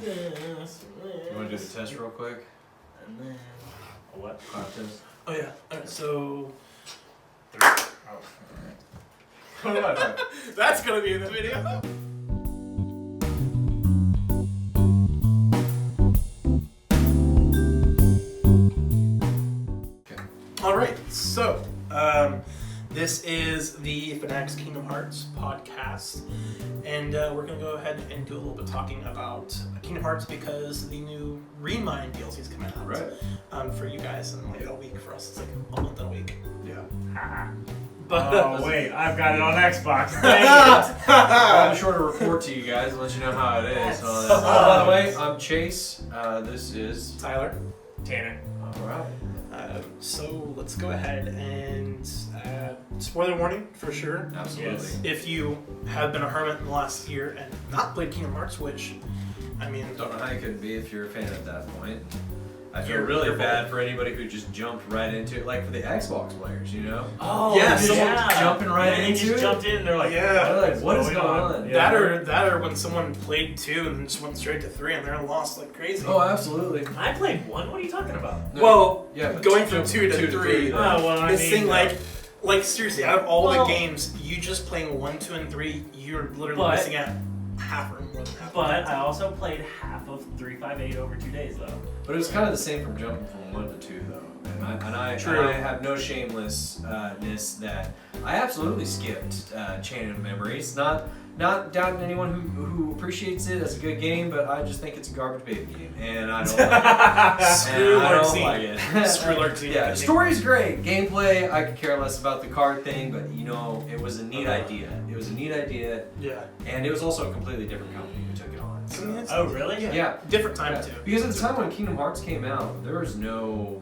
You want to do the test real quick? And then... A what? Clap test. Oh yeah. Alright, so... Oh. That's gonna be in the video. Alright, so this is the Fanatics Kingdom Hearts podcast, and we're going to go ahead and do a little bit talking about Kingdom Hearts because the new Remind DLC is coming out. Right. For you guys in like a week. For us, it's like a month and a week. Yeah. But Oh wait, I've got it on Xbox. I'm sure to report to you guys and let you know how it is. By the way, I'm Chase. This is Tyler. Tanner. all right. So let's go ahead and spoiler warning for sure. Absolutely. Yes. If you have been a hermit in the last year and not played Kingdom Hearts, which, I mean... Don't know how you could be if you're a fan at that point. I feel You're really bad for anybody who just jumped right into it, like for the Xbox players, you know? Oh, Yeah, someone jumping right and into they just it. jumped in and they're like, Yeah. They're like, what is going on? Yeah. That or when someone played 2 and just went straight to 3 and they're lost like crazy. Oh, absolutely. I played 1, what are you talking about? No, Well, yeah, but going from 2 to 3. Oh, well, I This mean, thing, like seriously, out of all Well- the games, you just playing 1, 2, and 3, you're literally But- missing out half or more than half. But I also played half of 358 over 2 days, though. But it was kind of the same from jumping from 1 to 2, though. And I True. have no shamelessness that I absolutely skipped Chain of Memories. Not doubting anyone who appreciates it as a good game, but I just think it's a garbage baby game, and I don't like it. Screw And I don't Larxene. like it. Screw Larxene. Yeah, story's great. Gameplay, I could care less about the card thing, but you know, it was a neat idea. It was a neat idea, Yeah. and it was also a completely different company who took it on. I mean, it's- Oh, really? Yeah. Different time Yeah. too. Because at the time when Kingdom Hearts came out, there was no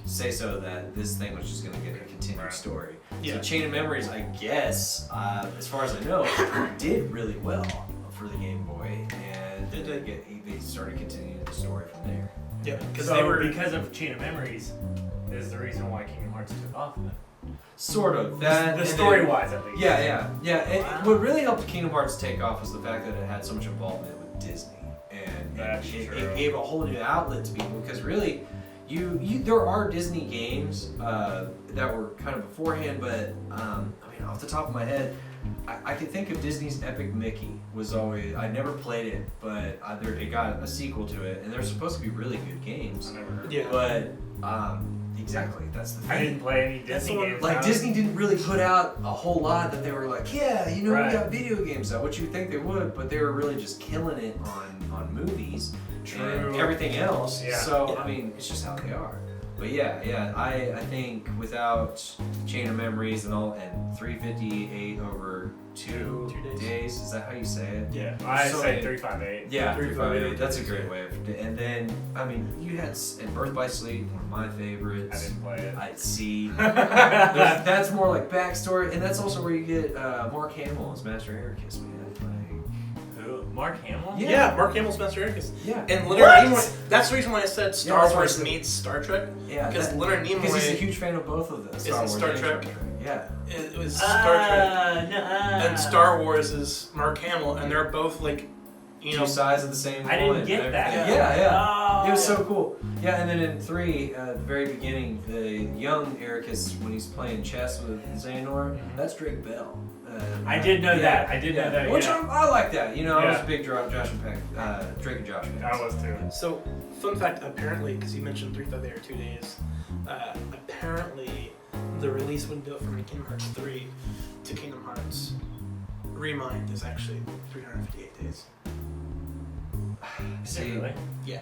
say so that this thing was just going to get a continued Right. story. Yeah. So Chain of Memories, I guess, as far as I know, did really well for the Game Boy, and It did. they started continuing the story from there. Yeah, because So they were. because of Chain of Memories is the reason why Kingdom Hearts took off then. Sort of that. The and story-wise, at least. Yeah. And Wow. what really helped Kingdom Hearts take off was the fact that it had so much involvement with Disney, and That's it true. gave a whole new outlet to people. Because really, there are Disney games that were kind of beforehand, but I mean, off the top of my head, I can think of Disney's Epic Mickey was always. I never played it, but it got a sequel to it, and they're supposed to be really good games. I never heard. Yeah. But exactly, that's the thing. I didn't play any That's Disney the one- games. Like now. Disney didn't really put out a whole lot that they were like, yeah, you know, Right. we got video games out, which you would think they would, but they were really just killing it on movies True. and everything else. Yeah. So Yeah. I mean, it's just how they are. But yeah, I think without Chain of Memories and 358 over 2 2 days. days, is that how you say it? Yeah, I So- say 358. Yeah, 358. that's a great way of it. And then, I mean, you had and Birth by Sleep, one of my I favorites. didn't play it. I see. That's more like backstory, and that's also where you get Mark Hamill as Master Ericus, man. Who? Mark Hamill? Yeah, Mark Hamill's Master Ericus. Yeah. And What? Leonard Nimoy. That's the reason why I said Star that's why I Wars said- meets Star Trek. Yeah, Because Leonard because he's a Nimoy huge fan of both of the Star Isn't Wars Star and Trek? Yeah. it was Star Trek, No. and Star Wars is Mark Hamill, and they're both like, you know, Two sides of the same I didn't coin. get that. Yeah. Oh, It was so cool. Yeah, and then in 3, at the very beginning, the young Ericus, when he's playing chess with Xehanort, that's Drake Bell. I did know that. I did know that, Which yeah. I like that. You know, I was Yeah. a big Josh and Peck, Drake and Josh fan. I was too. So, fun fact, apparently, because you mentioned 358 or 2 days, apparently the release window from Kingdom Hearts 3 to Kingdom Hearts Remind is actually 358 days. Is it See, really? Yeah.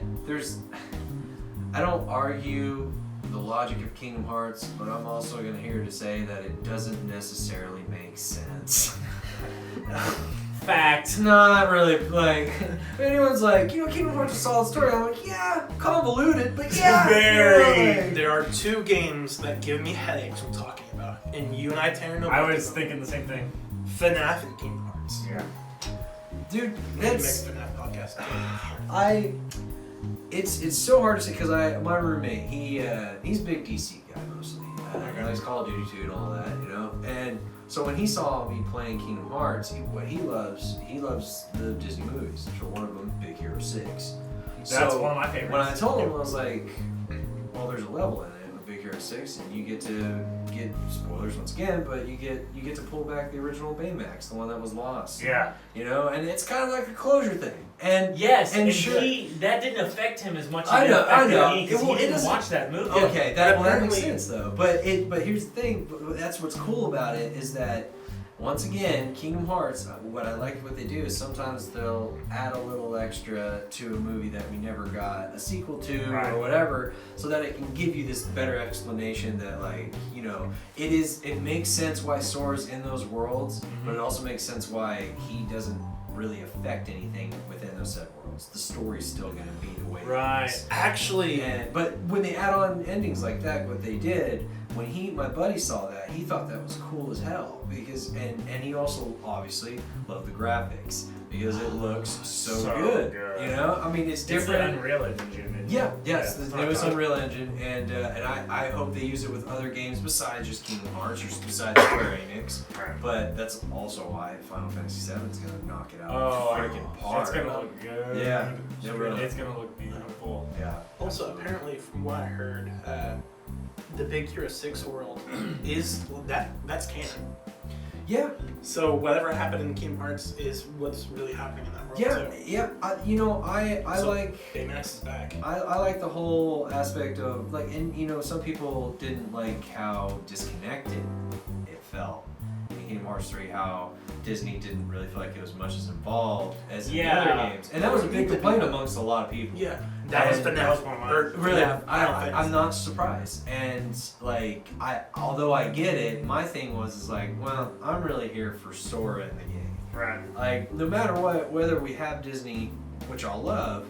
I don't argue the logic of Kingdom Hearts, but I'm also going to here to say that it doesn't necessarily make sense. Fact. It's not really like if anyone's like, you know, Kingdom Hearts is a solid story. I'm like, yeah, convoluted, but yeah, Very. really. There are 2 games that give me headaches when talking about, and you and I, Tanner, know I both was of them. thinking the same thing. FNAF and Kingdom Hearts. Yeah. Dude, We need to make that's a FNAF podcast. it's so hard to say because my roommate he's a big DC guy mostly. He likes Call of Duty 2 and all that, you know. And so when he saw me playing Kingdom Hearts, what he loves the Disney movies. So one of them, Big Hero 6, 6. That's So, one of my favorites. When I told him, I was like, well, there's a level in it with Big Hero 6, and you get to get, spoilers once again, but you get to pull back the original Baymax, the one that was lost. Yeah. You know, and it's kind of like a closure thing. And Yes, and sure, that didn't affect him as much as I it know, affected I know. me because Well, he it didn't doesn't- watch that movie. okay, that makes apparently- sense though. But here's the thing. That's what's cool about it is that once again, Kingdom Hearts. What I like what they do is sometimes they'll add a little extra to a movie that we never got a sequel to Right. or whatever, so that it can give you this better explanation that it makes sense why Sora's in those worlds, but it also makes sense why he doesn't really affect anything within those set worlds. The story's still going to be the way it Right. is. Actually, But when they add on endings like that, what they did, when my buddy saw that, he thought that was cool as hell because and he also obviously loved the graphics because it looks so So good. good. You know, I mean it's It's the different. Unreal Engine. Yeah, yes, it's the not newest bad. Unreal Engine, and I hope they use it with other games besides just Kingdom Hearts or besides Square Enix. Right. But that's also why Final Fantasy VII is gonna knock it out Oh, freaking par. it's gonna look good. Yeah, it will. It's gonna look beautiful. Yeah. also apparently, from what I heard, the Big Hero 6 world is that's canon. Yeah. So whatever happened in Kingdom Hearts is what's really happening in that world Yeah, too. yeah. I So- like. Baymax is back. I like the whole aspect of and some people didn't like how disconnected it felt in Kingdom Hearts 3, how Disney didn't really feel like it was much as involved as in the Yeah. other games, and that was a big complaint amongst a lot of people. Yeah, that was And FNAF. that was one of mine. or Really, FNAF Final Fantasy. I'm not surprised, and although I get it, my thing was well, I'm really here for Sora in the game. Right. Like, no matter what, whether we have Disney, which I'll love,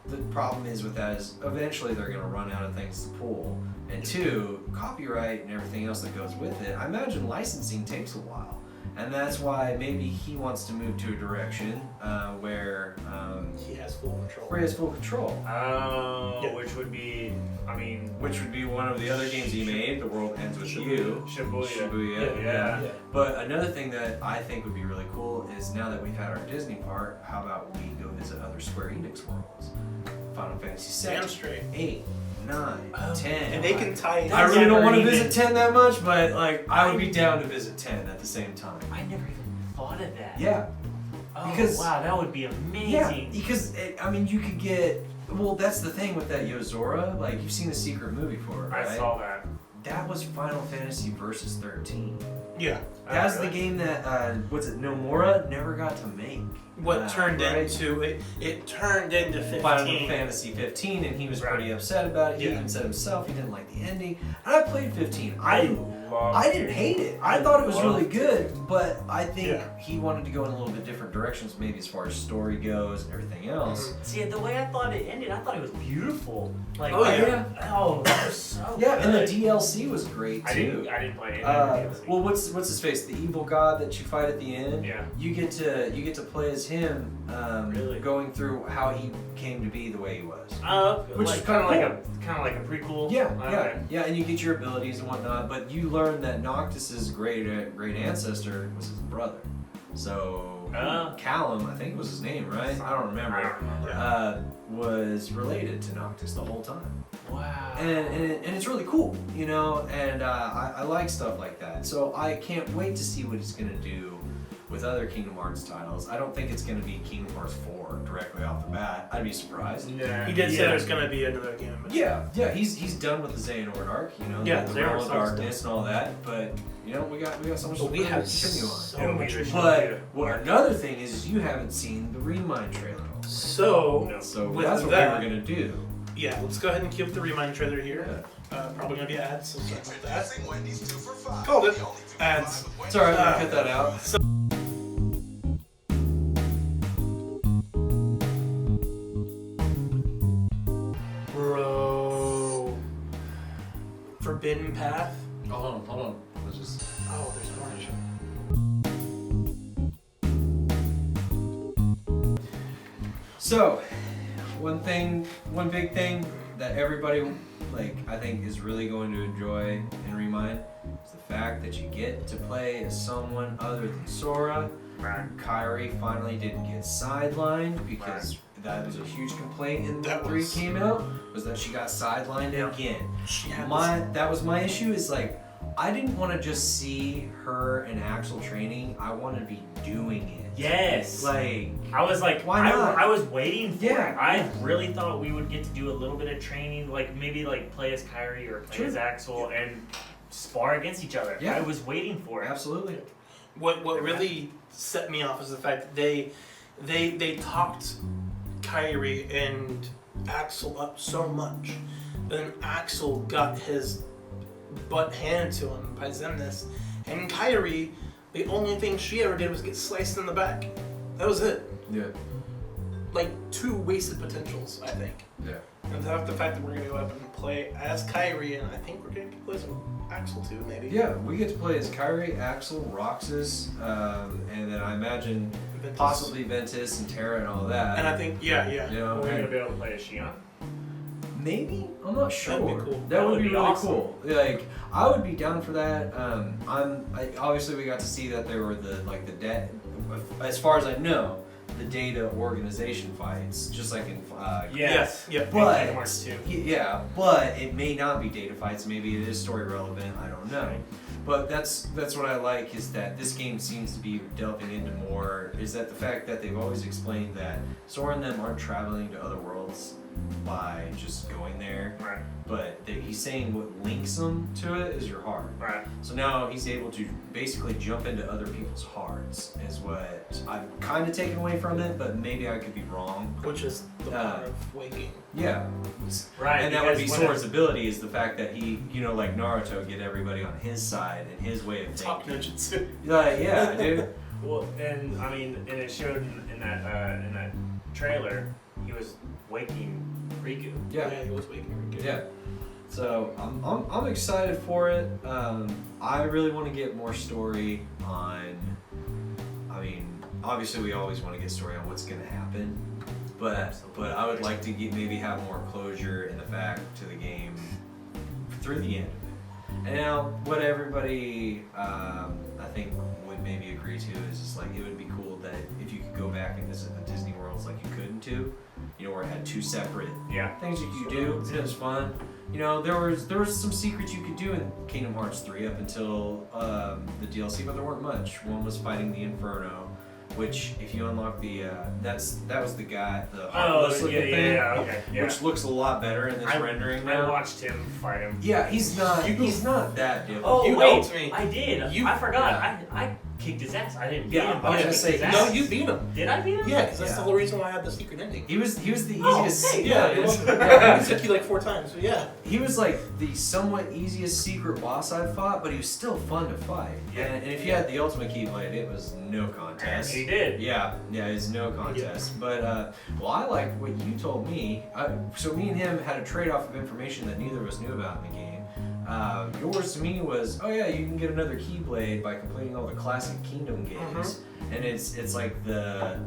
the problem is with that is eventually they're going to run out of things to pull. And two, copyright and everything else that goes with it, I imagine licensing takes a while. And that's why maybe he wants to move to a direction where He has full control. he has full control. Oh, Yeah. which would be, Which would be one of the other games he made, The World Ends With You. Shibuya. Shibuya, Yeah. But another thing that I think would be really cool is now that we've had our Disney part, how about we go visit other Square Enix worlds? Final Fantasy Damn 7, straight. 8, 9, 10. And they can tie in. I really don't want to never visit 10 that much, but I would be down to visit 10 at the same time. I never even thought of that. Yeah, Oh, because- wow, that would be amazing. yeah, because you could get. Well, that's the thing with that Yozora. Like, you've seen the secret movie for it, right? I saw that. That was Final Fantasy Versus 13. Yeah. That's really? the game that Nomura never got to make. What turned right? into it? It turned into 15. Final Fantasy 15, and he was Right. pretty upset about it. He Yeah. even said himself he didn't like the ending. And I played 15. I loved didn't hate it. I thought it was really loved good, but I think Yeah. he wanted to go in a little bit different directions, maybe as far as story goes and everything else. See, the way I thought it ended, I thought it was beautiful. Like, Oh, yeah. Oh, that was so Yeah, and the good. DLC was great I too. didn't play any of the DLC. Well, what's his face? The evil god that you fight at the end. Yeah. You get to play as him, Really? going through how he came to be the way he was. Which Which like, is kind of like kind of like a prequel. Yeah, Okay. yeah, and you get your abilities and whatnot, but you learn that Noctis's great ancestor was his brother. So Callum, I think was his name, right? I don't remember. I don't remember. Was related to Noctis the whole time. wow. And it's really cool, and I like stuff like that. So I can't wait to see what he's going to do with other Kingdom Hearts titles. I don't think it's going to be Kingdom Hearts 4 directly off the bat. I'd be surprised. Yeah. He did say Yeah. there's gonna be another game. Yeah, he's done with the Xehanort arc, Yeah, the Xehanort Realm of arc's Darkness and all that, but we got so much But to we have continue on. so It'll be much. the- But another thing is you haven't seen the Remind trailer. So No. So With that's what that- we were gonna do. yeah, let's go ahead and cue up the Remind trailer here. Probably gonna be ads, so sorry about that. Called it. Ads. It's alright, we'll cut that out. Bro. Forbidden Path. Oh, hold on. Let's just. Oh, there's more. So, one big thing that everybody, I think is really going to enjoy in Remind is the fact that you get to play as someone other than Sora, Right. Kyrie finally didn't get sidelined because that was a huge complaint in That 3 was- came out, was that she got sidelined Yeah. again. She had That was my issue, is like, I didn't want to just see her in Axel training, I wanted to be doing it. Yes. Like, I was like, Why not? I was waiting for Yeah. it. I really thought we would get to do a little bit of training, like maybe like play as Kyrie or play Sure. as Axel and spar against each other. Yeah. I was waiting for it. absolutely. What really set me off is the fact that they talked Kyrie and Axel up so much. Then Axel got his butt handed to him by Xemnas, and Kyrie, the only thing she ever did was get sliced in the back. That was it. Yeah. Like 2 wasted potentials, I think. Yeah. And the fact that we're gonna go up and play as Kyrie, and I think we're gonna play some Axel too, maybe. Yeah, we get to play as Kyrie, Axel, Roxas, and then I imagine Ventus. possibly Ventus and Terra and all that. And I think, yeah. you know, We're and gonna be able to play as Shion. maybe, I'm not sure. That'd be cool. That That would would be be really awesome. cool. Like, I would be down for that. Obviously we got to see that there were as far as I know, the data organization fights, just like in Yes. Yeah. And But- Kingdom Hearts 2. yeah, but it may not be data fights. Maybe it is story relevant. I don't know. But that's what I like, is that this game seems to be delving into more. Is that the fact that they've always explained that Sora and them aren't traveling to other worlds by just going there, Right. but he's saying what links them to it is your heart. Right. So now he's able to basically jump into other people's hearts, is what I've kind of taken away from it, but maybe I could be wrong. Which is the part of waking. Yeah. Right. And that would be because when Sora's ability, is the fact that he, like Naruto, get everybody on his side and his way of Top thinking. ninjutsu. Like, yeah, dude. Well, and I mean, and it showed in that trailer, he was waking Riku. Yeah, he was waking. yeah. So I'm excited for it. I really want to get more story on. I mean, obviously we always want to get story on what's going to happen, but I would like to maybe have more closure in the fact to the game through the end of it. And now, what everybody I think would maybe agree to is just like, it would be cool that if you could go back and visit the Disney worlds like you could in 2, where it had 2 separate Yeah. things you could do. It was fun. There was some secrets you could do in Kingdom Hearts 3 up until the DLC, but there weren't much. One was fighting the Inferno, which if you unlock the that was the guy, the heartless looking thing, okay, yeah. which looks a lot better in this rendering I now. watched him fight him. Yeah, he's not that difficult. Oh, You wait, helped me. I did. You- I forgot. Yeah. I kicked his ass. I didn't beat Yeah, him, but I was I gonna kicked say, his ass. No, you beat him. Did I beat him? Yeah, because that's Yeah. the whole reason why I had the secret ending. He was the Oh, easiest. hey, Yeah, it was- it took you like 4 times, but yeah. He was like the somewhat easiest secret boss I've fought, but he was still fun to fight. Yeah. And if you had the ultimate Keyblade, it was no contest. He did. Yeah, it's no contest. But well, I liked what you told me. So me and him had a trade-off of information that neither of us knew about in the game. Yours to me was, oh yeah, you can get another Keyblade by completing all the classic Kingdom games, and it's like the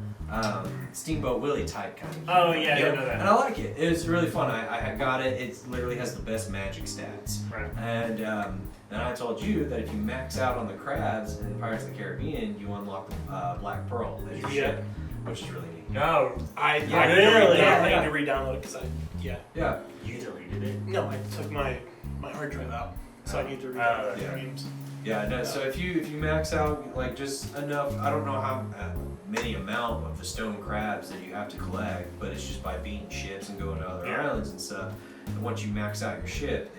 Steamboat Willie type kind of. Oh, yeah, I didn't know that. And I like it. It was really fun. I had got it. It literally has the best magic stats. Right. And then I told you that if you max out on the crabs in Pirates of the Caribbean, you unlock the Black Pearl as your Yeah. ship, which is really neat. No, I Yeah, need really? to Yeah. I need to re-download it because Yeah. you deleted it. No, I took my hard drive out, so I need to Oh, re-download yeah. the games. Yeah, no, so if you max out like just enough, I don't know how many amount of the stone crabs that you have to collect, but it's just by beating ships and going to other Yeah. islands and stuff. And once you max out your ship,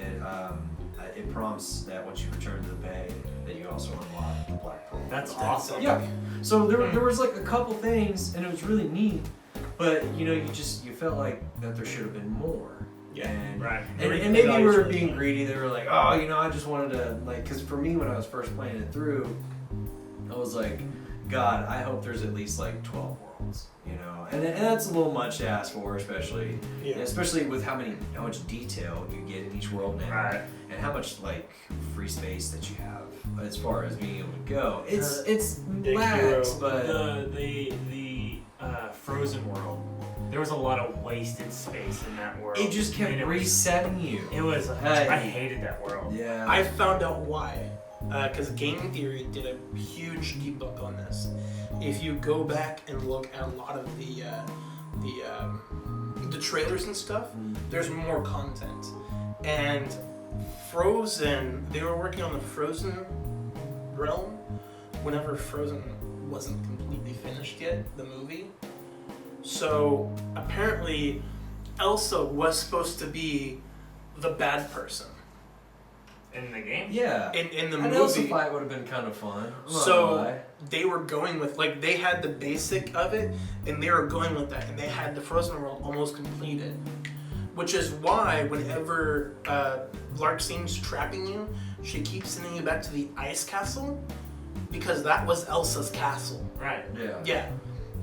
it prompts that once you return to the bay, that you also unlock the Black Pearl. That's awesome. Yeah. So there was like a couple things, and it was really neat. But you felt like that there should have been more. Yeah. And, Right. and maybe we were being greedy. They were like, oh, I just wanted to because for me when I was first playing it through, I was like, God, I hope there's at least like 12 worlds. And that's a little much to ask for, especially with how much detail you get in each world now. Right. And how much like free space that you have as far as being able to go. It's Big lax, Hero, but the Frozen world. There was a lot of wasted space in that world. it just kept And it was- resetting you. It was. Hey. I hated that world. Yeah. I found out why. because Game Theory did a huge debunk on this. If you go back and look at a lot of the trailers and stuff, there's more content. And Frozen, they were working on the Frozen realm whenever Frozen wasn't completely finished yet, the movie. So apparently Elsa was supposed to be the bad person In the game? Yeah. in the An movie. Elsa fight would have been kind of fun. I'm not gonna So lie. they were going with, like, they had the basic of it, and they were going with that, and they had the Frozen world almost completed. Which is why whenever Larxine's trapping you, she keeps sending you back to the ice castle, because that was Elsa's castle. Right. Yeah. Yeah.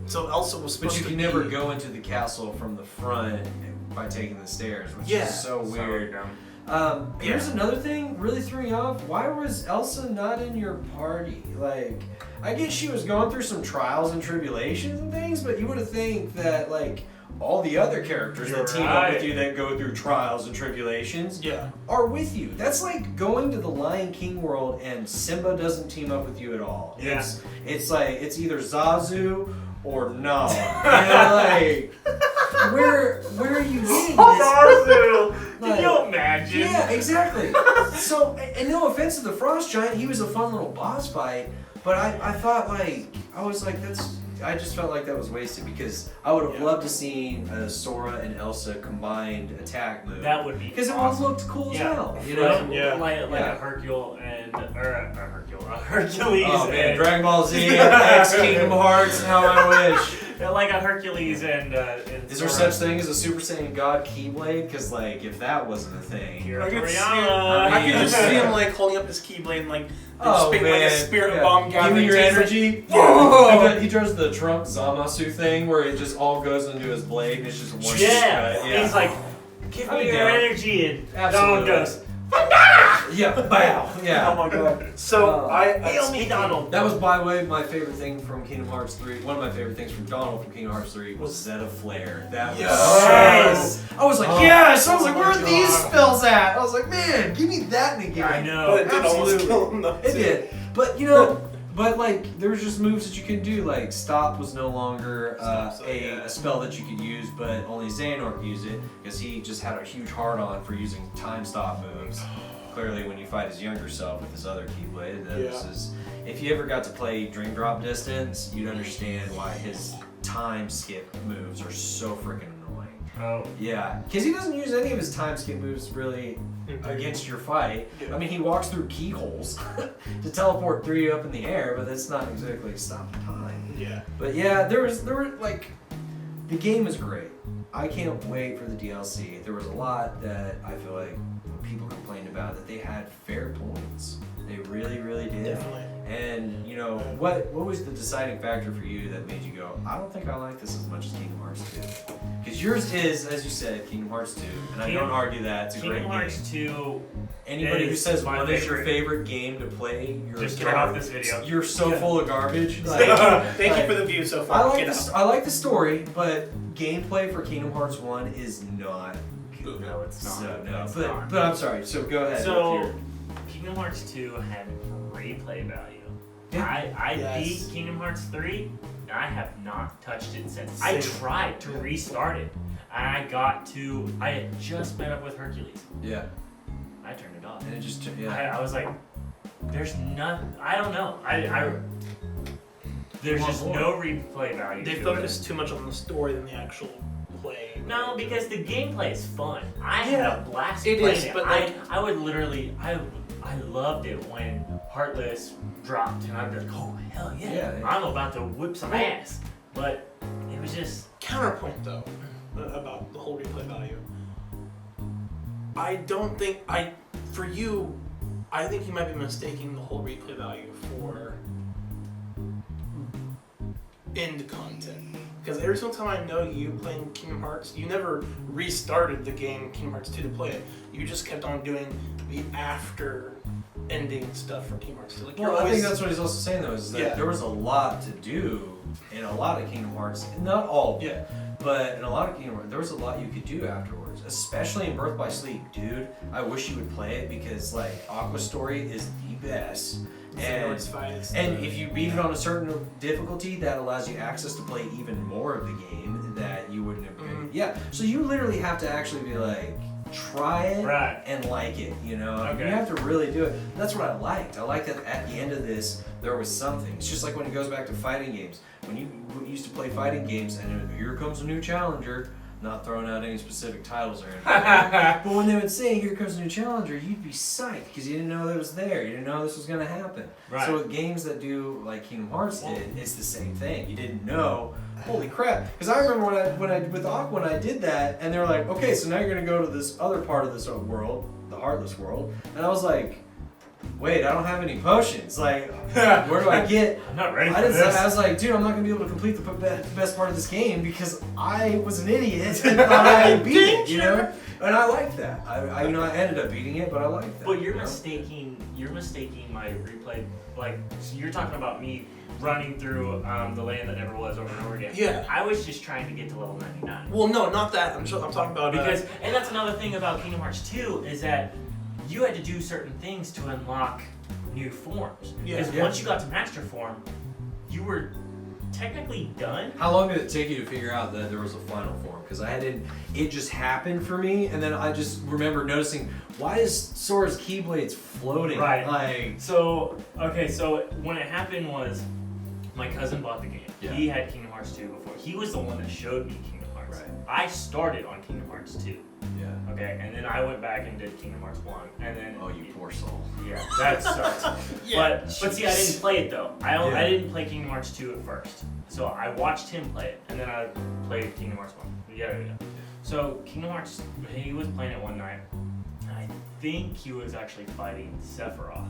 So Elsa was supposed But you to can be... never go into the castle from the front by taking the stairs, which Yeah. is so weird. dumb. Here's another thing really threw me off. Why was Elsa not in your party? Like, I guess she was going through some trials and tribulations and things, but you would have think that, like, all the other characters You're that team up with right. you that go through trials and tribulations Yeah. are with you. That's like going to the Lion King world and Simba doesn't team up with you at all. Yeah. It's like it's either Zazu or Nala. And like where are you getting this? Zazu! Like- Can you imagine? Yeah, exactly. So, and no offense to the Frost Giant, he was a fun little boss fight, but I thought, like, I was like, I just felt like that was wasted because I would have loved to see Sora and Elsa combined attack move. That would be Because it awesome. would looked cool as Yeah. hell, you know? Yeah. Like Yeah. a Hercule and Hercules Oh man, and Dragon Ball Z, X Kingdom Hearts, how I wish. like a Hercules and Is there Sora. such thing as a Super Saiyan God Keyblade? Because like, if that wasn't a thing, Kira I could see- Toriyama. I could just see him, like, holding up his Keyblade and, like, oh spitting, man, like, a spirit yeah. bomb Give gathering. me your He's like, energy. "Whoa!" And then he does the Trump Zamasu thing where it just all goes into his blade and it's just one Yeah. cut. Yeah. He's like, give I'd me be your down. energy, and Absolutely. Donald goes, yeah, bow. Yeah. oh my god. So, Hail me, Donald. That was, by the way, my favorite thing from Kingdom Hearts 3. One of my favorite things from Donald from Kingdom Hearts 3 was Zeta Flare. That was Yes. I was like, Oh. yes! I was like, Oh where my are these God. spells at? I was like, man, give me that in a game. I know. But it did almost Absolutely. kill him, though. It did. But, you know, but like, there was just moves that you could do. Like, Stop was no longer Stop's a spell that you could use, but only Xehanort could use it because he just had a huge hard-on for using time stop moves. Clearly, when you fight his younger self with his other Keyblade, this is. If you ever got to play Dream Drop Distance, you'd understand why his time skip moves are so freaking annoying. Oh. Yeah, because he doesn't use any of his time skip moves really against your fight. Yeah. I mean, he walks through keyholes to teleport 3 up in the air, but that's not exactly stopping time. Yeah. But yeah, there were like, the game is great. I can't wait for the DLC. There was a lot that I feel like people complained about that they had fair points. They really, really did. Definitely. And you know, what was the deciding factor for you that made you go, I don't think I like this as much as Kingdom Hearts 2? Because yours is, as you said, Kingdom Hearts 2, and I Kingdom- don't argue that. It's a great Kingdom game. Hearts 2. Anybody who is says my what is your favorite. favorite game to play, you're Just get off this video. You're so Yeah. full of garbage. Like, Thank you like, for the view so I far. like Get the, out. I like the story, but gameplay for Kingdom Hearts 1 is not good. No, it's not. So, no, It's but not. but I'm sorry. So go ahead. So, with your- Kingdom Hearts 2 had replay value. Yeah. I Yes. beat Kingdom Hearts 3, and I have not touched it since. Same. I tried to restart it, and I had just met up with Hercules. yeah, I turned it off. and it just I was like, there's none. I don't know. There's just no replay value. They to focus it. too much on the story than the actual play. No, because the gameplay is fun. I had Yeah, a blast it playing is, it. but, like- I would literally, I loved it when Heartless dropped, and I'd be like, oh hell yeah, Yeah. I'm about to whip some ass. But it was just, Counterpoint though about the whole replay value. I don't think for you. I think you might be mistaking the whole replay value for end content. Because every single time I know you playing Kingdom Hearts, you never restarted the game Kingdom Hearts 2 to play it. You just kept on doing the after ending stuff for Kingdom Hearts 2. Like, Well, I think that's what he's also saying though, is that Yeah. there was a lot to do in a lot of Kingdom Hearts. Not all of them. yeah. But in a lot of Kingdom Hearts, there was a lot you could do afterwards, especially in Birth by Sleep, dude. I wish you would play it because like Aqua's story is the best. And if you beat it on a certain difficulty, that allows you access to play even more of the game that you wouldn't have. Yeah, so you literally have to actually be like, try it and like it, you know? Okay. You have to really do it. That's what I liked. I liked that at the end of this, there was something. It's just like when it goes back to fighting games. When you used to play fighting games and here comes a new challenger, not throwing out any specific titles or anything. But when they would say, here comes a new challenger, you'd be psyched because you didn't know that it was there. You didn't know this was going to happen. Right. So with games that do like Kingdom Hearts did, it's the same thing. You didn't know, holy crap. Because I remember when I with Aqua, when I did that, and they were like, okay, so now you're going to go to this other part of this world, the Heartless world. And I was like, wait, I don't have any potions. Like, where do I get? I'm not ready for I was this. like, dude, I'm not gonna be able to complete the best part of this game because I was an idiot and thought I beat it, you know. And I liked that. I ended up beating it, but I liked that. But you're you know? mistaking my replay. Like, so you're talking about me running through the land that never was over and over again. Yeah. I was just trying to get to level 99. Well, no, not that. I'm talking about Because, and that's another thing about Kingdom Hearts 2 is that you had to do certain things to unlock new forms. Because once you got to Master Form, you were technically done. How long did it take you to figure out that there was a final form? Because it just happened for me, and then I just remember noticing, why is Sora's Keyblades floating? Right. Like, So when it happened was, my cousin bought the game. Yeah. He had Kingdom Hearts 2 before. He was the one that showed me Kingdom Hearts. Right. I started on Kingdom Hearts 2. yeah. Okay, and then I went back and did Kingdom Hearts 1, and then Oh, you poor soul. yeah, that sucks. But see, I didn't play it though. I didn't play Kingdom Hearts 2 at first. So I watched him play it, and then I played Kingdom Hearts 1. Yeah. So Kingdom Hearts, he was playing it one night, and I think he was actually fighting Sephiroth.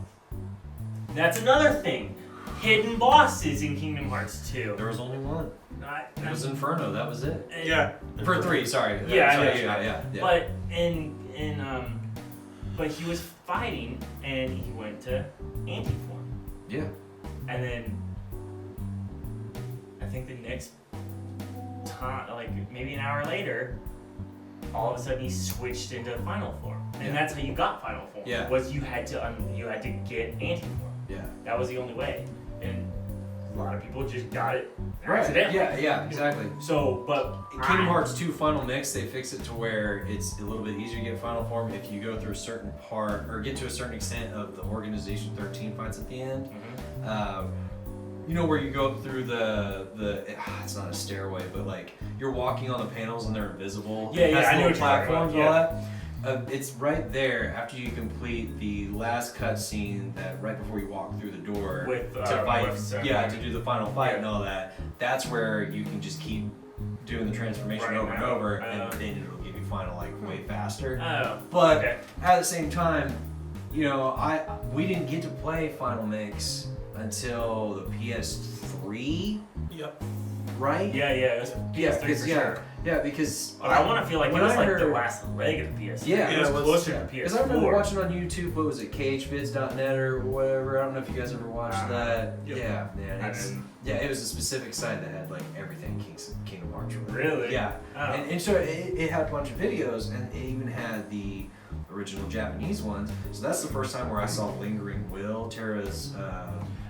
That's another thing. Hidden bosses in Kingdom Hearts 2. There was only one. It was Inferno. That was it. Yeah. For 3, sorry. Yeah, Sorry, yeah. But but he was fighting, and he went to anti-form. Yeah. And then I think the next time, like maybe an hour later, all of a sudden he switched into final form, and that's how you got final form. Yeah. Was you had to get anti-form. Yeah. That was the only way, and a lot of people just got it Right. accidentally. Yeah, exactly. So, but In Kingdom Hearts 2 Final Mix, they fix it to where it's a little bit easier to get final form if you go through a certain part or get to a certain extent of the Organization 13 fights at the end. You know where you go up through it's not a stairway, but like you're walking on the panels and they're invisible. Yeah, It has I know little what you're talking platforms about, and all that. It's right there after you complete the last cutscene that right before you walk through the door With, to fight, with to do the final fight and all that. That's where you can just keep doing the transformation Right, over and right. over, and then it'll give you final like way faster. Oh, But okay. at the same time, you know, we didn't get to play Final Mix until the PS3, Yep. right? Yeah, it was PS3 for sure. Yeah, because I want to feel like it when was I like the heard- last leg of the PS3. Yeah, it was it was- closer to Because I remember PS4. watching on YouTube, what was it, khvids.net or whatever. I don't know if you guys ever watched that. Yep. Yeah, man. I It's, didn't. yeah, it was a specific site that had like everything Kingdom Hearts related. Really? Yeah. Oh. And so it had a bunch of videos, and it even had the original Japanese ones. So that's the first time where I saw Lingering Will, Terra's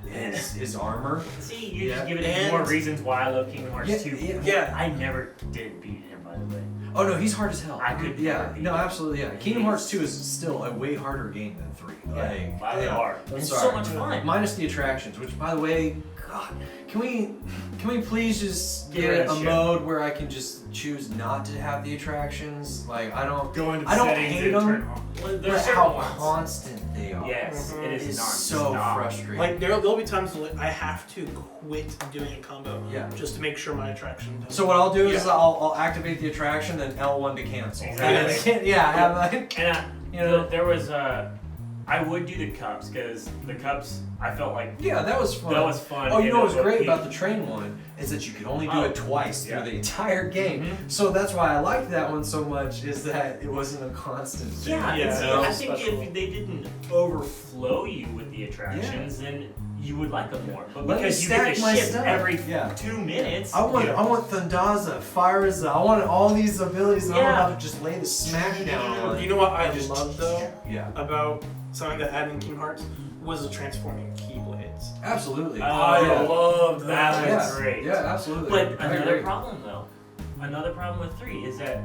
his armor. See, you're just Yeah. giving me And- more reasons why I love Kingdom Hearts Yeah, 2. yeah. I never did beat him, by the way. Oh no, he's hard as hell. I could Yeah, never beat no, him. absolutely, yeah. Kingdom Hearts 2 is still a way harder game than 3. Like, Wow, they are. I'm It's sorry. so much fun. Minus the attractions, which, by the way, God, can we please just Get rid get of a shit. mode where I can just choose not to have the attractions? Like, I don't Go into I don't settings hate and them. turn off. Well, but there's how certain ones. constant they are. Yes, it It is is non-stop. so frustrating. Like there'll be times when I have to quit doing a combo Yeah. just to make sure my attraction doesn't. So what I'll do is Yeah. I'll activate the attraction, then L1 to cancel. Exactly. And yeah, have like, And you know. there was I would do the cups because the cups I felt like Yeah, that was fun. that was fun. Oh, you and know what's it- great it- about the train one is that you can only do Oh, it twice yeah. through the entire game. Mhm. So that's why I liked that one so much, is that it wasn't a constant thing. Yeah, Yeah, and see, that I was think special. if they didn't overflow you with the attractions, then you would like them more. But Let me because you get stack to my ship stuff. every Yeah. 2 minutes. I want Thundaza, Fireza. I want all these abilities, and I'm Yeah. about to just lay the smack down on. You know what I just- love though Yeah, about something that added in Kingdom Hearts was the transforming Keyblades. absolutely. Oh, I yeah. loved That that. was great. Yeah, absolutely. But I another agree. problem though, another problem with 3 is that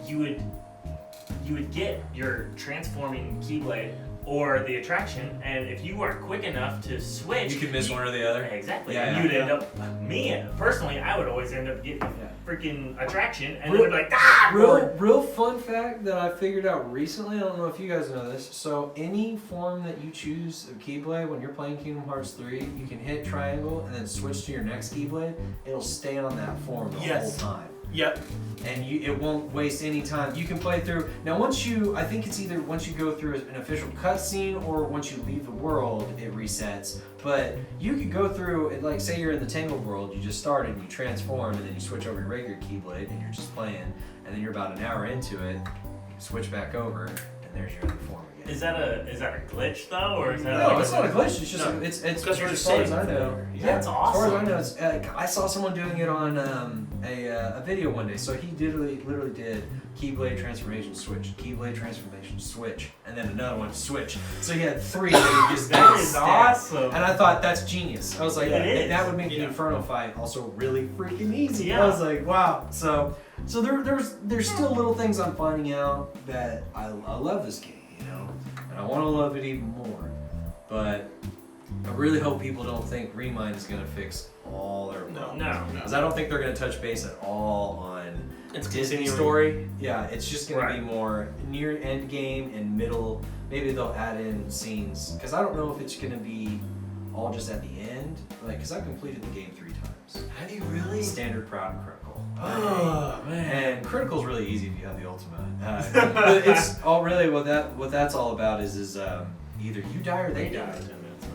you would get your transforming Keyblade or the attraction, and if you weren't quick enough to switch, You could miss one or the other. Exactly. Yeah, and yeah. you'd end up. Me personally, I would always end up getting Yeah. freaking attraction, and it Real- would be like ah. Real fun fact that I figured out recently. I don't know if you guys know this. So any form that you choose of Keyblade when you're playing Kingdom Hearts 3, you can hit triangle and then switch to your next Keyblade. It'll stay on that form the Yes. whole time. Yep. And it won't waste any time. You can play through. Now, I think it's either once you go through an official cutscene or once you leave the world, it resets. But you could go through, like, say you're in the Tangled world, you just started and you transform, and then you switch over your regular Keyblade, and you're just playing, and then you're about an hour into it, you switch back over, and there's your other form again. Is that a glitch though, or is that No, like it's not a glitch. It's just No. it's Because you're as just far as saving I know. forever. Yeah, That's As far as I awesome. know, it's, I saw someone doing it on a video one day. So he literally did Keyblade transformation switch, Keyblade transformation switch, and then another one switch. So he had 3 that he just That did is stack. awesome. And I thought that's genius. I was like, It is. that would make the Yeah. Inferno fight also really freaking easy. Yeah. I was like, wow. So there's still little things I'm finding out that I love this game, you know, and I want to love it even more. But I really hope people don't think Remind is gonna fix all their problems. No. Because I don't think they're gonna touch base at all on It's Disney continuing. story. Yeah, it's just gonna Right. be more near end game and middle. Maybe they'll add in scenes because I don't know if it's gonna be all just at the end. Like, because I've completed the game 3 times. Have you really? Standard, proud, and critical. Oh man. And critical's really easy if you have the ultimate. But it's all really what that's all about is either you die or they die.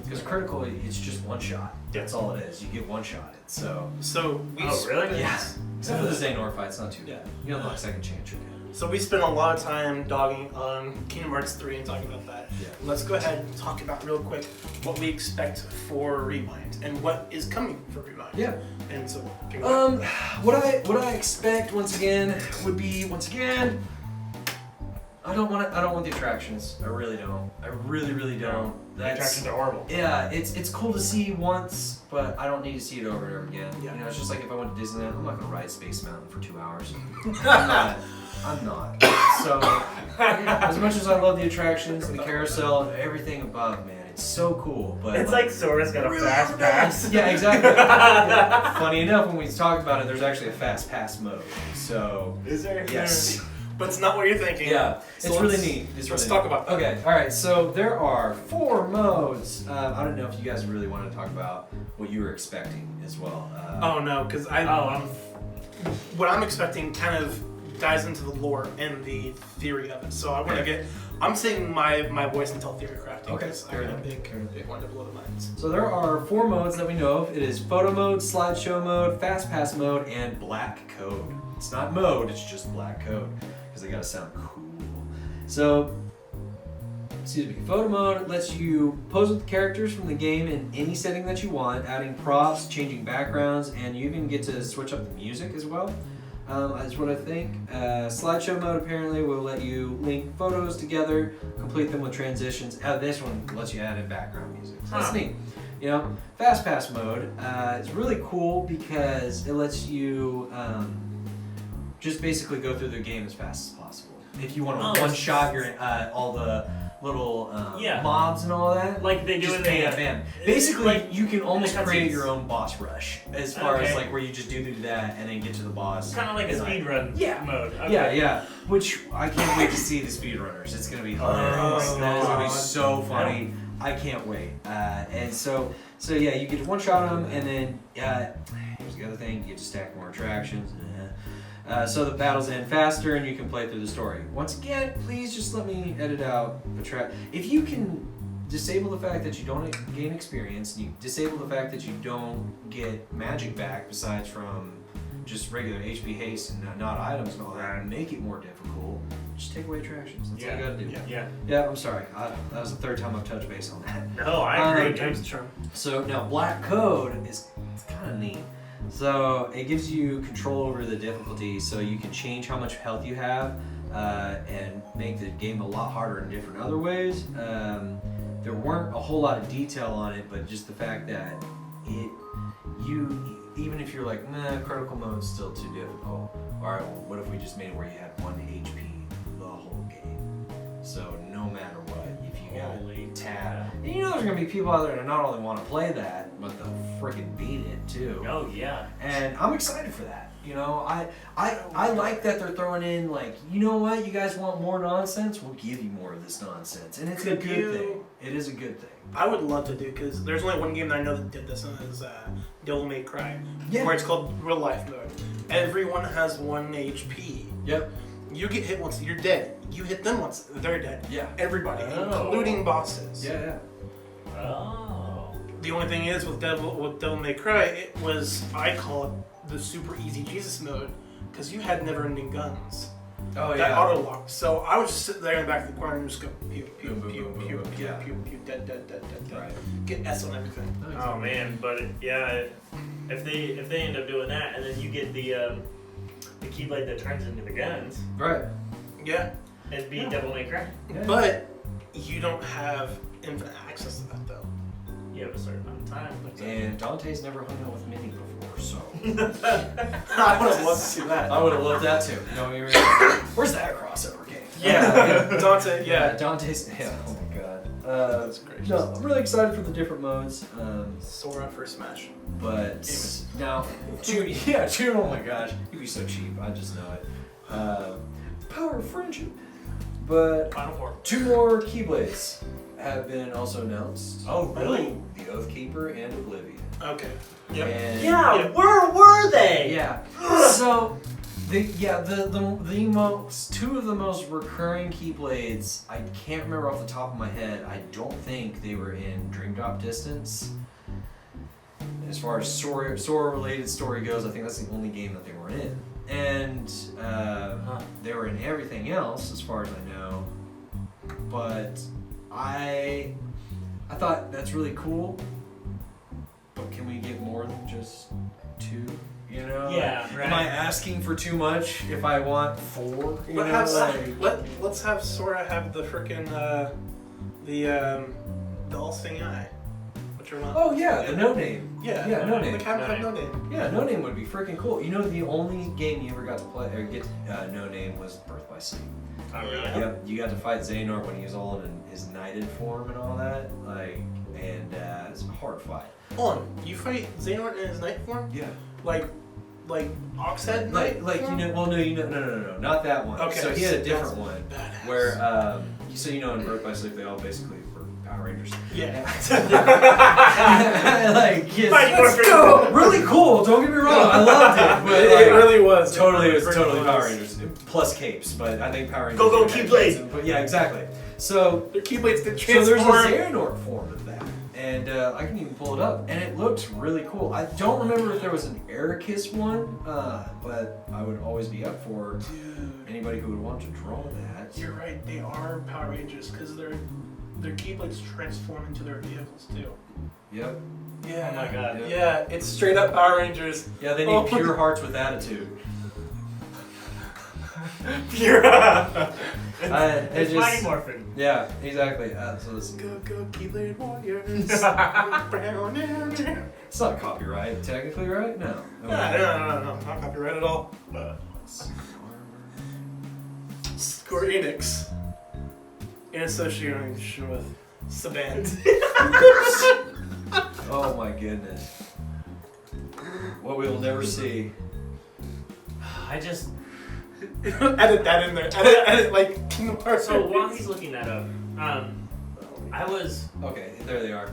Because critical, it's just one shot. That's all it is. You get one shot it. So So we Oh, really? yeah. Except for the Xehanort fight, it's not too Yeah. bad. You unlock second chance, you're good. So we spent a lot of time dogging on Kingdom Hearts 3 and talking about that. Yeah. Let's go ahead and talk about real quick what we expect for Rewind and what is coming for Rewind. Yeah. And so What I expect once again would be I don't want the attractions. I really don't. I really don't. The attractions are horrible. Yeah, it's cool to see once, but I don't need to see it over and over again. Yeah. You know, it's just like if I went to Disneyland, I'm not gonna ride Space Mountain for 2 hours. I'm not. So, as much as I love the attractions, the carousel, and everything above, man, it's so cool. But It's like Sora's got a fast pass. yeah, exactly. Yeah. Funny enough, when we talk about it, there's actually a fast pass mode. So, Is there? yes. but it's not what you're thinking. Yeah, So it's really let's- neat. It's let's really talk neat. about that. Okay, all right. So there are 4 modes. I don't know if you guys really want to talk about what you were expecting as well. Oh no, because what I'm expecting kind of dives into the lore and the theory of it. So I want to get. I'm saving my voice until theory crafting. Okay, 'cause fair I'm a enough. big one to blow the minds. So there are 4 modes that we know of. It is photo mode, slideshow mode, fast pass mode, and black code. It's not mode, it's just black code because they gotta sound cool. So, excuse me, photo mode lets you pose with the characters from the game in any setting that you want, adding props, changing backgrounds, and you even get to switch up the music as well. Is what I think. Slideshow mode apparently will let you link photos together, complete them with transitions. This one lets you add in background music. So that's Huh. neat. You know, fast pass mode is really cool because it lets you just basically go through the game as fast as possible. If you want to Oh, one shot your all the little Yeah. mobs and all that. Like they do Just in bam, the bam. Basically, like you can almost the create cutscenes. your own boss rush as far as Okay. like where you just do that and then get to the boss. kind of like a and, speed run Yeah. mode. Okay. Yeah. Which I can't wait to see the speedrunners. It's gonna be hilarious. Oh, That is gonna be God. so funny. I can't wait. And so yeah, you get to one shot them, and then here's the other thing: you get to stack more attractions. So the battles end faster, and you can play through the story. Once again, please just let me edit out the track. If you can disable the fact that you don't gain experience, and you disable the fact that you don't get magic back besides from just regular HP haste and not items and all that, Right. and make it more difficult, just take away attractions. That's all you gotta do. Yeah. Yeah, I'm sorry. That was the third time I've touched base on that. No, I agree. dude. Times the charm. So now Black Code is kind of neat. So it gives you control over the difficulty, so you can change how much health you have and make the game a lot harder in different other ways. There weren't a whole lot of detail on it, but just the fact that even if you're like, nah, critical mode's still too difficult. All right, well, what if we just made it where you had 1 HP the whole game? So no matter what, if you got Holy tab, and you know there's gonna be people out there that not only want to play that, but they'll freaking beat it too. Oh yeah. And I'm excited for that. You know, I like that they're throwing in like, you know what, you guys want more nonsense? We'll give you more of this nonsense, and it's a good thing. It is a good thing. I would love to do, because there's only one game that I know that did this, and it's Devil May Cry, Yeah. where it's called real life mode. Everyone has 1 HP. Yep. You get hit once, you're dead. You hit them once, they're dead. Yeah. Everybody, Oh. including bosses. Yeah. Oh. The only thing is with Devil May Cry, it was, I call it the super easy Jesus mode, because you had never-ending guns. Oh That yeah. auto lock. So I would just sit there in the back of the corner and just go pew pew Boom, boom, pew boom, pew boom, boom. pew Yeah. pew pew dead dead dead dead dead. Right. Get S on everything. Oh man, but if they end up doing that, and then you get the keyblade that turns into the guns, Right. Yeah. it'd be Yeah. Devil May Cry. Yeah. But you don't have infinite access to that though. You have a certain amount of time. And Dante's never hung out with Minnie before, so I would have loved to see that. I would have loved that too. No, you're where's that crossover game? Dante, yeah. Dante's. Yeah. Oh my god. That's great. No, I'm really excited for the different modes. Sora for Smash. But now, Jude. Oh my gosh, you'd be so cheap. I just know it. Power of friendship. But Final Four. 2 more Keyblades have been also announced. Oh really? The Oathkeeper and Oblivion. Okay. Yep. And Yeah. Where were they? Yeah. So, the most 2 of the most recurring Keyblades, I can't remember off the top of my head. I don't think they were in Dream Drop Distance. As far as Sora related story goes, I think that's the only game that they were in. And they were in everything else, as far as I know. But I thought that's really cool. But can we get more than just 2? You know? Yeah, right. Am I asking for too much if I want 4? You But know, let's have Sora have the frickin' the all-seeing eye. What's your one? Oh yeah, the No Name. Yeah. Yeah, No Name. Like have no name. Yeah, No Name would be freaking cool. You know, the only game you ever got to play or get No Name was Birth by Sleep. Oh really? Yep, you got to fight Xehanort when he was all in his knighted form and all that. It's a hard fight. Hold on, you fight Xehanort in his knight form? Yeah. Like Oxhead knight Like form? no, not that one. Okay, So he had a so different that's one badass. where in Birth by Sleep they all basically were Power Rangers. Yeah. Like yes, Fight let's for go. Really cool. Don't get me wrong, I loved it, but It really was. it was really totally was. Power Rangers plus capes. But I think Power Rangers. Go, had Keyblade. capes, But yeah, exactly. So Their Keyblades did So there's a transform. Xehanort form of that, and I can even pull it up, and it looks really cool. I don't remember if there was an Ericus one, but I would always be up for Dude, anybody who would want to draw that. you're right. They are Power Rangers because their Keyblades transform into their vehicles too. Yep. Yeah. Oh my god. Yep. Yeah, it's straight up Power Rangers. Yeah, they need Oh. pure hearts with attitude. Pure. It's just- Mighty Morphin. Yeah, exactly. So this, Go Keyblade Warriors. it's not copyright, technically, right? No. No, not copyright at all. Square Enix, in association with Saban. Oh my goodness. What we will never see. I just Edit that in there. Edit like Kingdom Hearts. so while he's looking that up, I was Okay, there they are.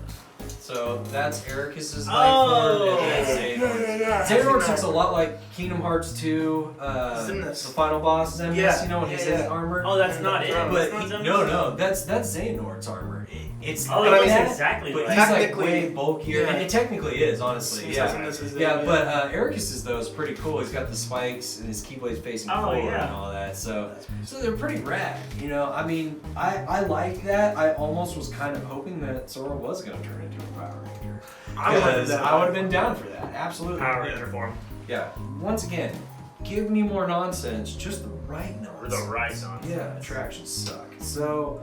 So that's Ericus's life Oh. form, and that's Xehanort. Xehanort looks a lot like Kingdom Hearts 2, Xemnas. the final boss Xemnas, Yeah, you know, when he's yeah, in yeah. armor. oh that's not it. But That's not no, Xemnas? that's Xehanort's armor It's Oh, But like I mean, that, exactly but like he's like Technically, way bulkier. yeah. And it technically is, honestly. Since Yeah. this is Yeah, it, but Ericus's though is pretty cool. He's got the spikes and his keyblade's facing Oh, forward yeah. and all that. So they're pretty rad. You know, I mean, I like that. I almost was kind of hoping that Sora was going to turn into a Power Ranger. I would Because I would have been down for that. Absolutely. Power Ranger form. Yeah. Once again, give me more nonsense, just the right Or nonsense. the right nonsense. Yeah, attractions suck. So,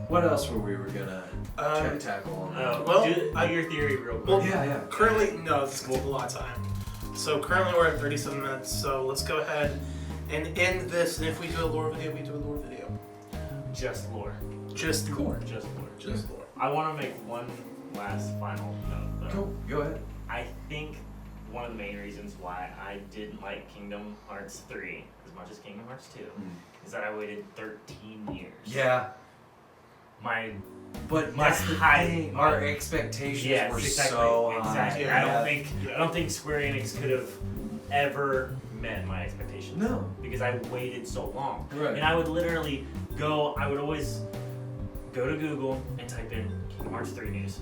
what else were we gonna tackle on? Well, do your theory real quick. Well, yeah. currently, no, this is going to take a lot of time. So currently we're at 37 minutes, so let's go ahead and end this, and if we do a lore video, we do a lore video. Just lore. Just lore. Just lore. Just lore. I want to make one last final note. Though. Go ahead. I think one of the main reasons why I didn't like Kingdom Hearts 3 as much as Kingdom Hearts 2 is that I waited 13 years. Yeah, but My that's the high- thing. Our expectations Yes, were exactly. so high. Exactly. Yeah. I don't think Square Enix could have ever met my expectations. No. Because I waited so long. Right. And I would literally I would always go to Google and type in Kingdom Hearts 3 news.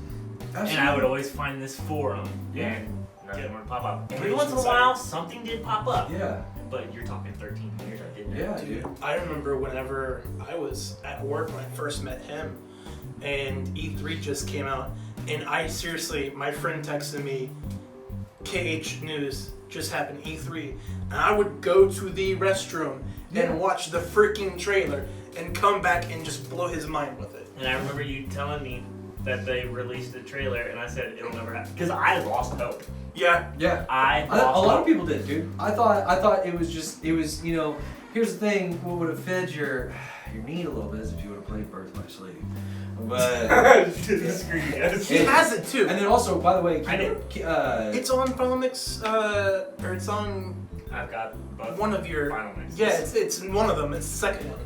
And I would always find this forum and nothing would pop up. Every once in a while something did pop up. Yeah. But you're talking 13 years, I didn't know. Yeah, dude. I remember whenever I was at work when I first met him, and E3 just came out, and my friend texted me, KH News just happened, E3, and I would go to the restroom and watch the freaking trailer and come back and just blow his mind with it. And I remember you telling me that they released a trailer, and I said it'll never happen because I lost hope. Yeah. Yeah. I A lost lot hope. of people did, dude. I thought it was you know, here's the thing, what would have fed your need a little bit is if you would have played Birth by Sleep. But Screw you guys. He has it too. and then also, by the way, I did. It's on Final Mix, or it's on I've got both one of your. final mixes. Yeah, it's in one of them. It's the second one.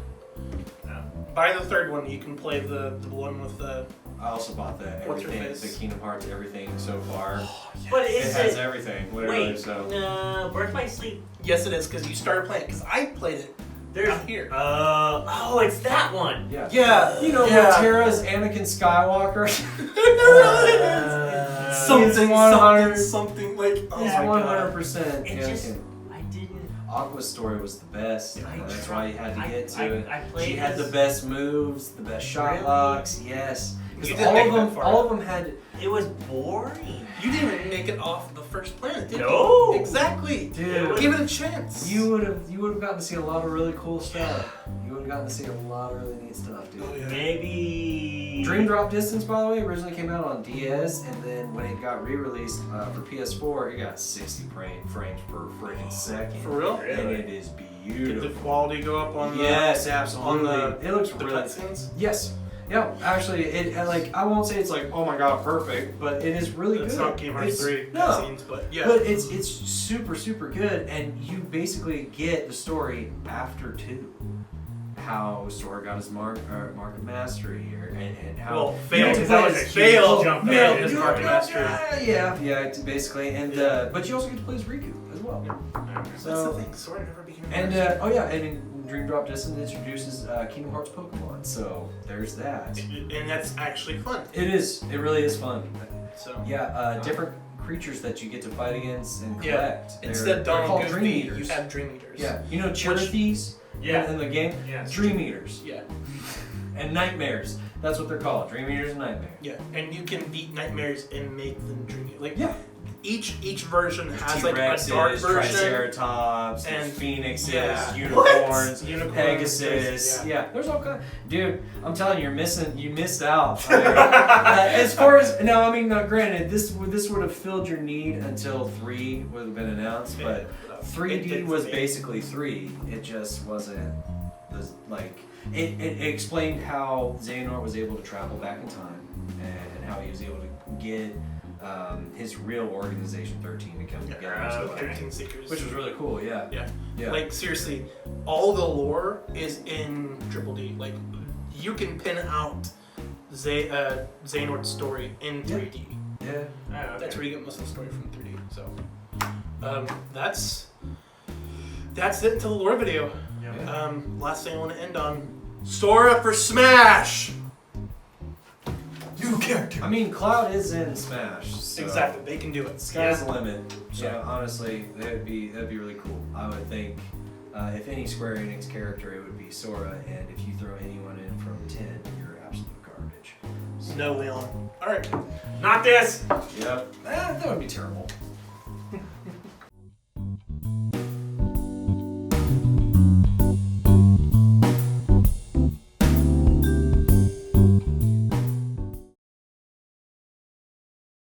No. Buy the third one. You can play the one with the. I also bought the What's her everything, face? the Kingdom Hearts everything so far. But It is has it? everything, literally. Wait, So no. Birth by Sleep. Yes, it is because you started playing. Because I played it. There's Out here. Oh, it's that one. yeah, Yeah. You know, Yeah. Terra's Anakin Skywalker. something, 100. something like. Oh He's my 100% It Anakin. just I didn't. Aqua's story was the best. I That's tried- why you had to get to it. I played She had the this- best moves, the best shot Really? locks. Yes, You because didn't make that far. all of them had. It was boring. You didn't even make it off the first planet, did No. you? Exactly. Dude, Give it a chance. you would have gotten to see a lot of really cool stuff. You would have gotten to see a lot of really neat stuff, dude. Oh, yeah. Maybe. Dream Drop Distance, by the way, originally came out on DS, and then when it got re-released for PS4, it got 60 frames per freaking second. For real? And Really? it is Did beautiful. the quality go up on the? Yes, absolutely. on it looks the really. cutscenes? Yes. Yeah, actually, I won't say it's like, oh my god, perfect, but it is really It's good. not Kingdom Hearts 3 No, cutscenes, but yeah. but it's super good, and you basically get the story after 2. How Sora got his mark of mastery here, and how Well, you failed. get to That play was as- a failed. jump Failed there. his mark of mastery. Yeah, it's basically, and Yeah. but you also get to play as Riku as well. That's the So thing. Sora never became. a and master. and in Dream Drop Distance introduces Kingdom Hearts Pokemon, so there's that. And that's actually fun. It is. It really is fun. So Yeah, different creatures that you get to fight against and Yeah. collect. instead of they're Donald called Goofy, Dream you Eaters. have Dream Eaters. Yeah, you know Cherokees Yeah. in the game? Yeah. Dream Eaters. Yeah. And Nightmares. That's what they're called. Dream Eaters and Nightmares. Yeah. And you can beat nightmares and make them dreamy. Like Yeah. each version has like a T-Rexes, dark version. Triceratops, and- and Phoenixes, Yeah. Unicorns, Unicorns, Pegasus. yeah. Yeah, there's all kind. Dude, I'm telling you, you missed out. I mean, as far as now, I mean, granted, this would have filled your need until 3 would have been announced, but It 3D did was for me. basically 3. It just wasn't like it explained how Xehanort was able to travel back in time and how he was able to get his real organization 13 to come together, and stuff like that. 13 Seekers. Which was really cool. Yeah. Yeah. Yeah. Like seriously, all the lore is in Triple D. Like you can pin out Xehanort's story in 3D. yeah. Oh, okay. That's where you get most of the story from 3D. So that's it until the lore video. Yeah. Last thing I want to end on: Sora for Smash. new character. I mean, Cloud is in Smash. So Exactly, they can do it. Sky's the limit. So- Yeah, honestly, that'd be really cool. I would think if any Square Enix character, it would be Sora, and if you throw anyone in from 10, you're absolute garbage. So, No Leon. All right. Not this. Yep. That would be terrible.